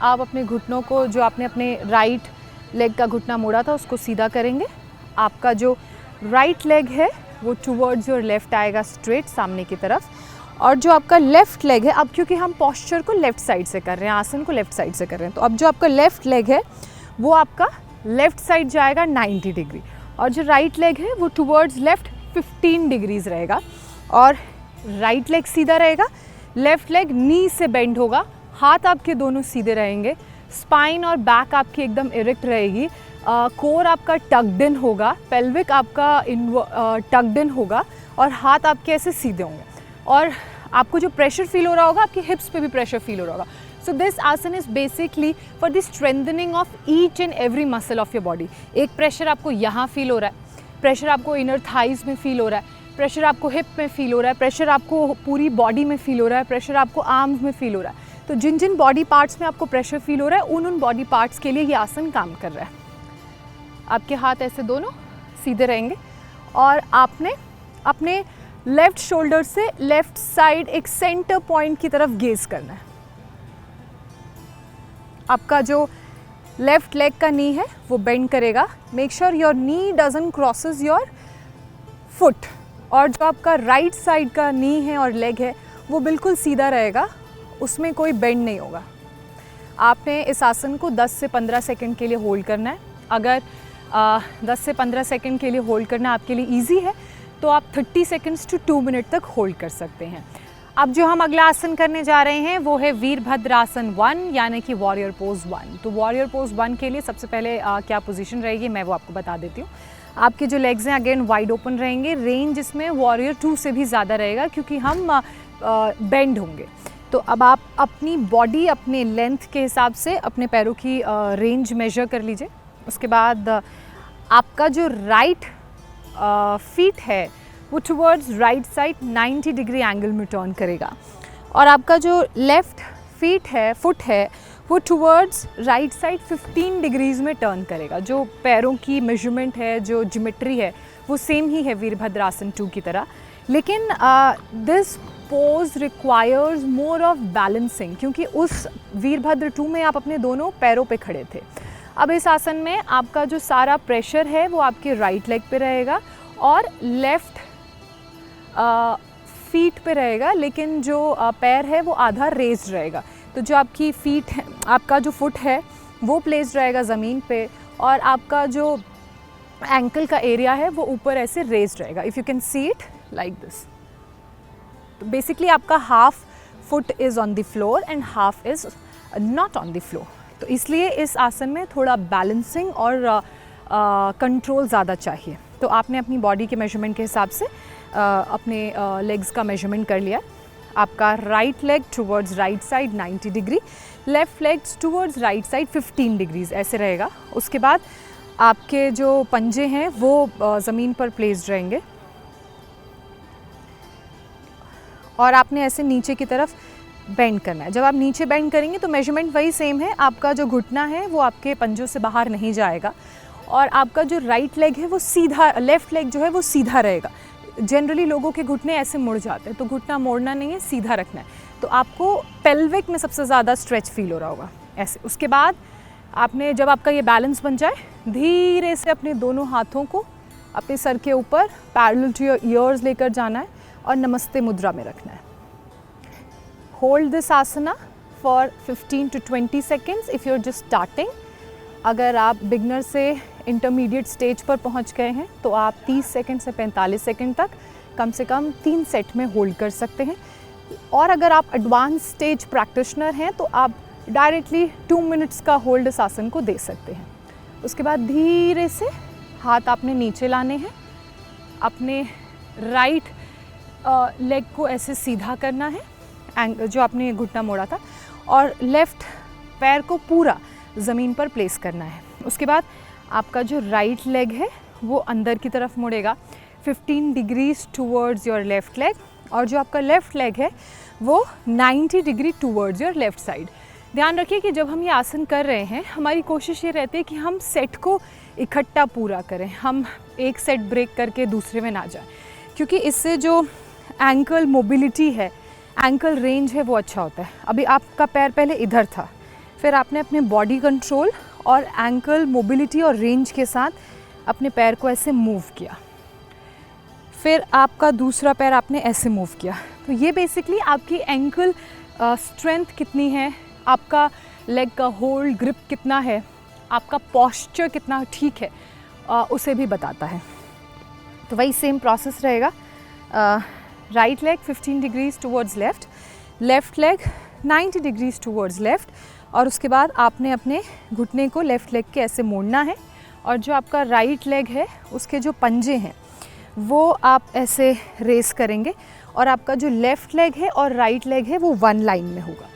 आप अपने घुटनों को, जो आपने अपने राइट लेग का घुटना मोड़ा था उसको सीधा करेंगे। आपका जो राइट लेग है वो टुवर्ड्स योर लेफ़्ट आएगा, स्ट्रेट सामने की तरफ। और जो आपका लेफ़्ट लेग है, अब क्योंकि हम पॉस्चर को लेफ़्ट साइड से कर रहे हैं, आसन को लेफ़्ट साइड से कर रहे हैं, तो अब जो आपका लेफ़्ट लेग है वो आपका लेफ़्ट साइड जाएगा 90 डिग्री, और जो राइट लेग है वो टुवर्ड्स लेफ़्ट 15 डिग्रीज रहेगा। और राइट लेग सीधा रहेगा, लेफ़्ट लेग नी से बेंड होगा, हाथ आपके दोनों सीधे रहेंगे, स्पाइन और बैक आपकी एकदम इरेक्ट रहेगी, कोर आपका टक्ड इन होगा, पेल्विक आपका टक्ड इन होगा, और हाथ आपके ऐसे सीधे होंगे। और आपको जो प्रेशर फील हो रहा होगा, आपके हिप्स पे भी प्रेशर फील हो रहा होगा। सो दिस आसन is basically for the strengthening of each and every muscle of your body. एक प्रेशर आपको यहाँ फील हो रहा है, प्रेशर आपको इनर थाइज में फील हो रहा है, प्रेशर आपको हिप में फील हो रहा है, प्रेशर आपको पूरी बॉडी में फील हो रहा है, प्रेशर आपको आर्म्स में फील हो रहा है। तो जिन जिन बॉडी पार्ट्स में आपको प्रेशर फील हो रहा है, उन बॉडी पार्ट्स के लिए ये आसन काम कर रहा है। आपके हाथ ऐसे दोनों सीधे रहेंगे, और आपने अपने लेफ़्ट शोल्डर से लेफ़्ट साइड एक सेंटर पॉइंट की तरफ गेज करना है। आपका जो लेफ़्ट लेग का नी है वो बेंड करेगा, make sure your knee doesn't crosses your foot. और जो आपका राइट साइड का नी है और लेग है वो बिल्कुल सीधा रहेगा, उसमें कोई बेंड नहीं होगा। आपने इस आसन को 10 से 15 सेकंड के लिए होल्ड करना है। अगर 10 से 15 सेकंड के लिए होल्ड करना आपके लिए इजी है तो आप 30 सेकंड्स टू 2 मिनट तक होल्ड कर सकते हैं। अब जो हम अगला आसन करने जा रहे हैं वो है वीरभद्रासन 1, यानी कि वॉरियर पोज 1। तो वॉरियर पोज 1 के लिए सबसे पहले क्या पोजीशन रहेगी मैं वो आपको बता देती हूँ। आपके जो लेग्स हैं अगेन वाइड ओपन रहेंगे, रेंज इसमें वॉरियर 2 से भी ज़्यादा रहेगा क्योंकि हम बेंड होंगे। तो अब आप अपनी बॉडी अपने लेंथ के हिसाब से अपने पैरों की रेंज मेजर कर लीजिए। उसके बाद आपका जो राइट फीट है वो towards right side 90 degree angle में टर्न करेगा, और आपका जो लेफ़्ट फुट है वो टुवर्ड्स राइट साइड 15 डिग्रीज़ में टर्न करेगा। जो पैरों की मेजरमेंट है, जो ज्योमेट्री है वो सेम ही है वीरभद्रासन 2 की तरह, लेकिन this pose requires more of balancing, क्योंकि उस वीरभद्र 2 में आप अपने दोनों पैरों पे खड़े थे। अब इस आसन में आपका जो सारा प्रेशर है वो आपके राइट लेग पे रहेगा और लेफ़्ट फीट पे रहेगा, लेकिन जो पैर है वो आधा रेज्ड रहेगा। तो जो आपकी फीट है, आपका जो फुट है वो प्लेस्ड रहेगा ज़मीन पे, और आपका जो एंकल का एरिया है वो ऊपर ऐसे रेज्ड रहेगा। If you can see it like this. तो बेसिकली आपका half foot is on the floor and half is not on the floor. तो इसलिए इस आसन में थोड़ा बैलेंसिंग और कंट्रोल ज़्यादा चाहिए। तो आपने अपनी बॉडी के मेजरमेंट के हिसाब से अपने लेग्स का मेजरमेंट कर लिया। आपका right leg towards right side 90 degree, left legs towards right side 15 degrees ऐसे रहेगा। उसके बाद आपके जो पंजे हैं वो ज़मीन पर प्लेस्ड रहेंगे, और आपने ऐसे नीचे की तरफ बेंड करना है। जब आप नीचे बेंड करेंगे तो मेजरमेंट वही सेम है, आपका जो घुटना है वो आपके पंजों से बाहर नहीं जाएगा, और आपका जो राइट लेग है वो सीधा, लेफ़्ट लेग जो है वो सीधा रहेगा। जनरली लोगों के घुटने ऐसे मुड़ जाते हैं, तो घुटना मोड़ना नहीं है, सीधा रखना है। तो आपको पेल्विक में सबसे ज़्यादा स्ट्रेच फील हो रहा होगा ऐसे। उसके बाद आपने, जब आपका ये बैलेंस बन जाए, धीरे से अपने दोनों हाथों को अपने सर के ऊपर पैरेलल टू योर ईयर्स लेकर जाना है और नमस्ते मुद्रा में रखना है। Hold this asana for 15 to 20 seconds if you are just starting. अगर आप बिगनर से इंटरमीडिएट स्टेज पर पहुंच गए हैं तो आप 30 सेकंड से 45 सेकंड तक कम से कम 3 सेट में होल्ड कर सकते हैं, और अगर आप एडवांस स्टेज प्रैक्टिशनर हैं तो आप डायरेक्टली 2 मिनट्स का होल्ड इस आसन को दे सकते हैं। उसके बाद धीरे से हाथ आपने नीचे लाने हैं, अपने राइट लेग को ऐसे सीधा करना है जो आपने घुटना मोड़ा था, और लेफ़्ट पैर को पूरा ज़मीन पर प्लेस करना है। उसके बाद आपका जो राइट लेग है वो अंदर की तरफ मुड़ेगा 15 degrees towards your left leg, और जो आपका लेफ़्ट लेग है वो 90 degree towards your left side. ध्यान रखिए कि जब हम ये आसन कर रहे हैं हमारी कोशिश ये रहती है कि हम सेट को इकट्ठा पूरा करें, हम एक सेट ब्रेक करके दूसरे में ना जाएं, क्योंकि इससे जो एंकल मोबिलिटी है, एंकल रेंज है वो अच्छा होता है। अभी आपका पैर पहले इधर था, फिर आपने अपने बॉडी कंट्रोल और एंकल मोबिलिटी और रेंज के साथ अपने पैर को ऐसे मूव किया। फिर आपका दूसरा पैर आपने ऐसे मूव किया। तो ये बेसिकली आपकी एंकल स्ट्रेंथ कितनी है, आपका लेग का होल्ड ग्रिप कितना है, आपका पोस्चर कितना ठीक है, उसे भी बताता है। तो वही सेम प्रोसेस रहेगा। Right leg 15 degrees towards left, left leg 90 degrees towards left, और उसके बाद आपने अपने घुटने को लेफ़्ट लेग के ऐसे मोड़ना है, और जो आपका राइट लेग है उसके जो पंजे हैं वो आप ऐसे रेस करेंगे, और आपका जो लेफ़्ट लेग है और राइट लेग है वो वन लाइन में होगा।